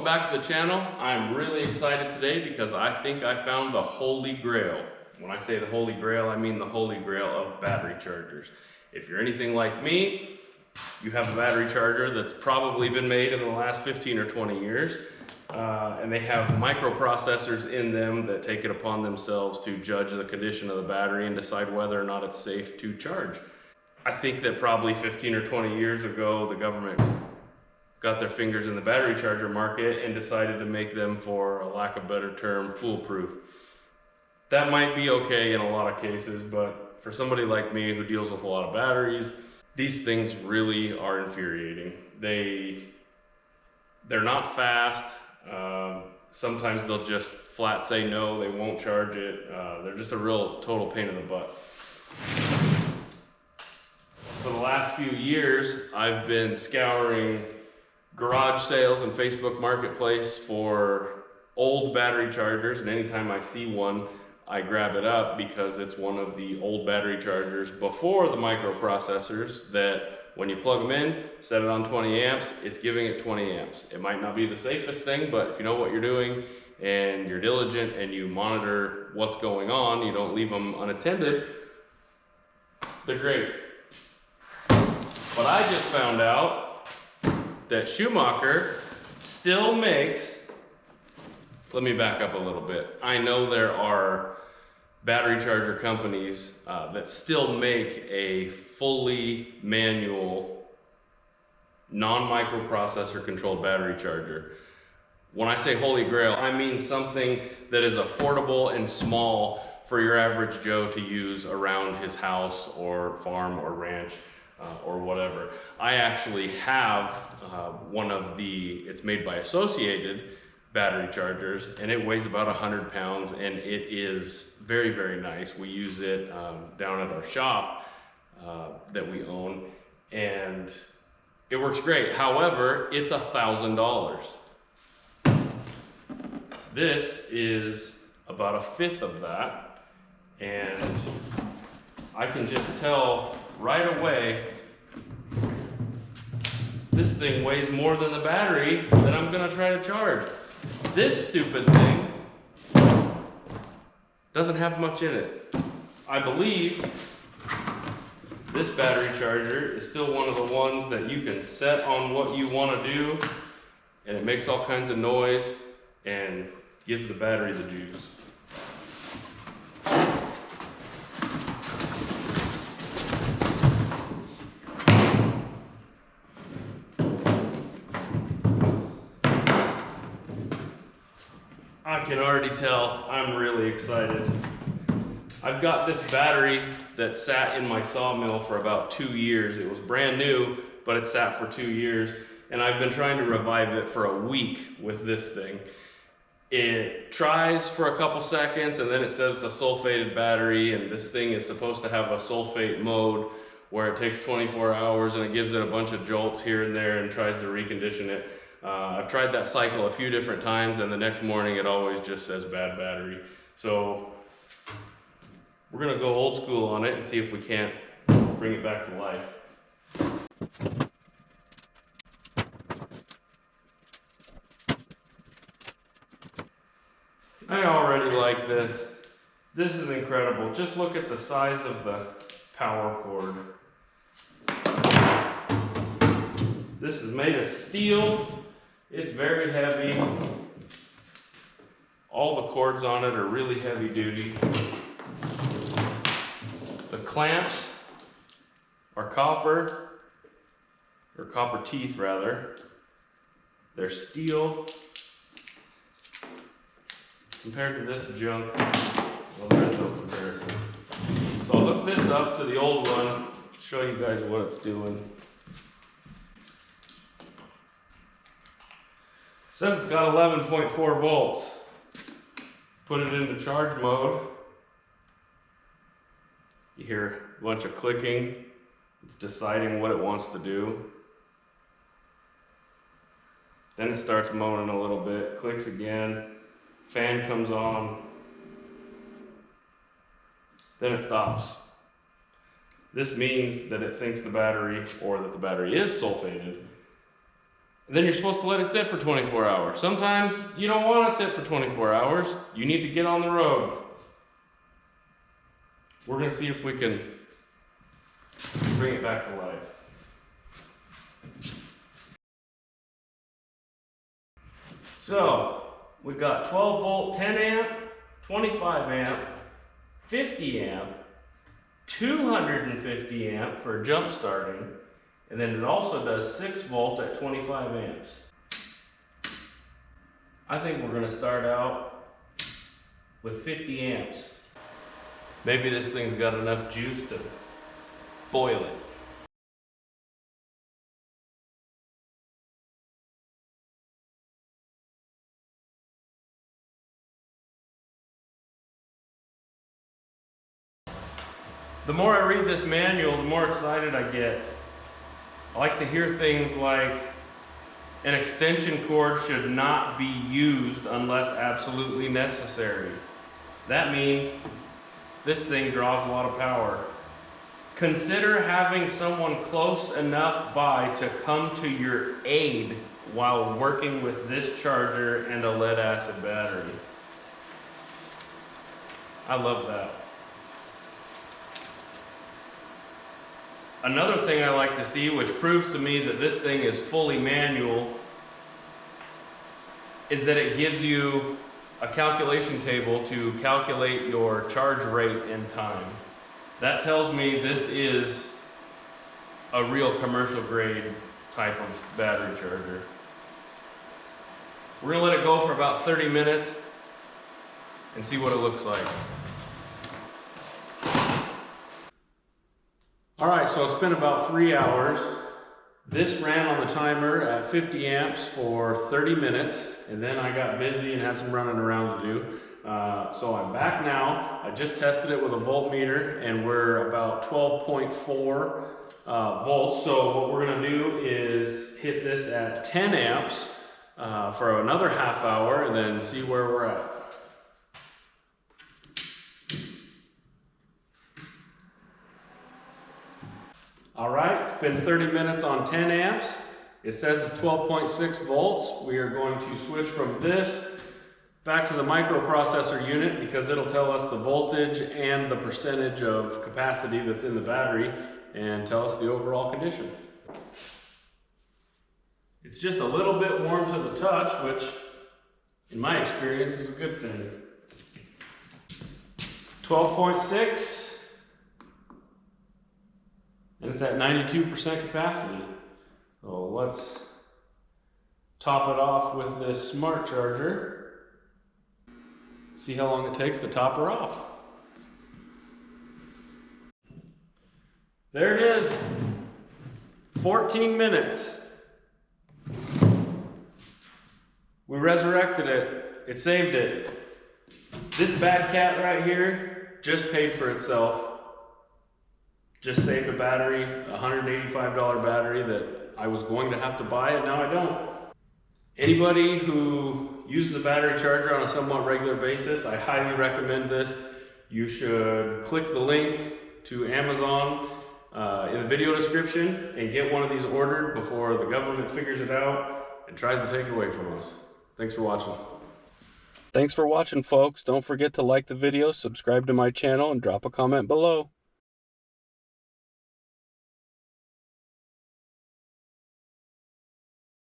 back to the channel. I'm really excited today because I think I found the Holy Grail. When I say the Holy Grail, I mean the Holy Grail of battery chargers. If you're anything like me, you have a battery charger that's probably been made in the last 15 or 20 years. And they have microprocessors in them that take it upon themselves to judge the condition of the battery and decide whether or not it's safe to charge. I think that probably 15 or 20 years ago, the government got their fingers in the battery charger market and decided to make them, for a lack of a better term, foolproof. That might be okay in a lot of cases, but for somebody like me who deals with a lot of batteries, these things really are infuriating. They're not fast. Sometimes they'll just flat say no, they won't charge it. They're just a real total pain in the butt. For the last few years, I've been scouring garage sales and Facebook Marketplace for old battery chargers, and anytime I see one, I grab it up because it's one of the old battery chargers before the microprocessors that when you plug them in, set it on 20 amps, it's giving it 20 amps. It might not be the safest thing, but if you know what you're doing and you're diligent and you monitor what's going on, you don't leave them unattended, they're great. But I just found out that Schumacher still makes, let me back up a little bit. I know there are battery charger companies that still make a fully manual, non-microprocessor controlled battery charger. When I say Holy Grail, I mean something that is affordable and small for your average Joe to use around his house or farm or ranch. Or whatever. I actually have one of it's made by Associated battery chargers, and it weighs about 100 pounds, and it is very, very nice. We use it down at our shop that we own, and it works great. However, it's $1,000. This is about a fifth of that, and I can just tell right away this thing weighs more than the battery that I'm gonna try to charge. This stupid thing doesn't have much in it. I believe this battery charger is still one of the ones that you can set on what you want to do, and it makes all kinds of noise and gives the battery the juice. I can already tell I'm really excited. I've got this battery that sat in my sawmill for about 2 years. It was brand new, but it sat for 2 years, and I've been trying to revive it for a week with this thing. It tries for a couple seconds, and then it says it's a sulfated battery, and this thing is supposed to have a sulfate mode where it takes 24 hours and it gives it a bunch of jolts here and there and tries to recondition it. I've tried that cycle a few different times, and the next morning it always just says bad battery. So we're gonna go old school on it and see if we can't bring it back to life. I already like this. This is incredible. Just look at the size of the power cord. This is made of steel. It's very heavy. All the cords on it are really heavy duty. The clamps are copper, or copper teeth rather. They're steel. Compared to this junk, well, there's no comparison. So I'll hook this up to the old one, show you guys what it's doing. It says it's got 11.4 volts. Put it into charge mode. You hear a bunch of clicking. It's deciding what it wants to do. Then it starts moaning a little bit, clicks again, fan comes on, then it stops. This means that it thinks the battery, or that the battery is sulfated, Then you're supposed to let it sit for 24 hours. Sometimes you don't want to sit for 24 hours. You need to get on the road. We're going to see if we can bring it back to life. So, we've got 12 volt, 10 amp, 25 amp, 50 amp, 250 amp for jump starting, and then it also does 6 volt at 25 amps. I think we're going to start out with 50 amps. Maybe this thing's got enough juice to boil it. The more I read this manual, the more excited I get. I like to hear things like, an extension cord should not be used unless absolutely necessary. That means this thing draws a lot of power. Consider having someone close enough by to come to your aid while working with this charger and a lead acid battery. I love that. Another thing I like to see, which proves to me that this thing is fully manual, is that it gives you a calculation table to calculate your charge rate and time. That tells me this is a real commercial grade type of battery charger. We're gonna let it go for about 30 minutes and see what it looks like. All right, so it's been about 3 hours. This ran on the timer at 50 amps for 30 minutes, and then I got busy and had some running around to do. So I'm back now. I just tested it with a voltmeter, and we're about 12.4 volts. So what we're gonna do is hit this at 10 amps for another half hour, and then see where we're at. All right, it's been 30 minutes on 10 amps. It says it's 12.6 volts. We are going to switch from this back to the microprocessor unit because it'll tell us the voltage and the percentage of capacity that's in the battery and tell us the overall condition. It's just a little bit warm to the touch, which in my experience is a good thing. 12.6. And it's at 92% capacity. So let's top it off with this smart charger. See how long it takes to top her off. There it is. 14 minutes. We resurrected it. It saved it. This bad cat right here just paid for itself. Just saved a battery, a $185 battery that I was going to have to buy, and now I don't. Anybody who uses a battery charger on a somewhat regular basis, I highly recommend this. You should click the link to Amazon in the video description and get one of these ordered before the government figures it out and tries to take it away from us. Thanks for watching. Thanks for watching, folks. Don't forget to like the video, subscribe to my channel, and drop a comment below.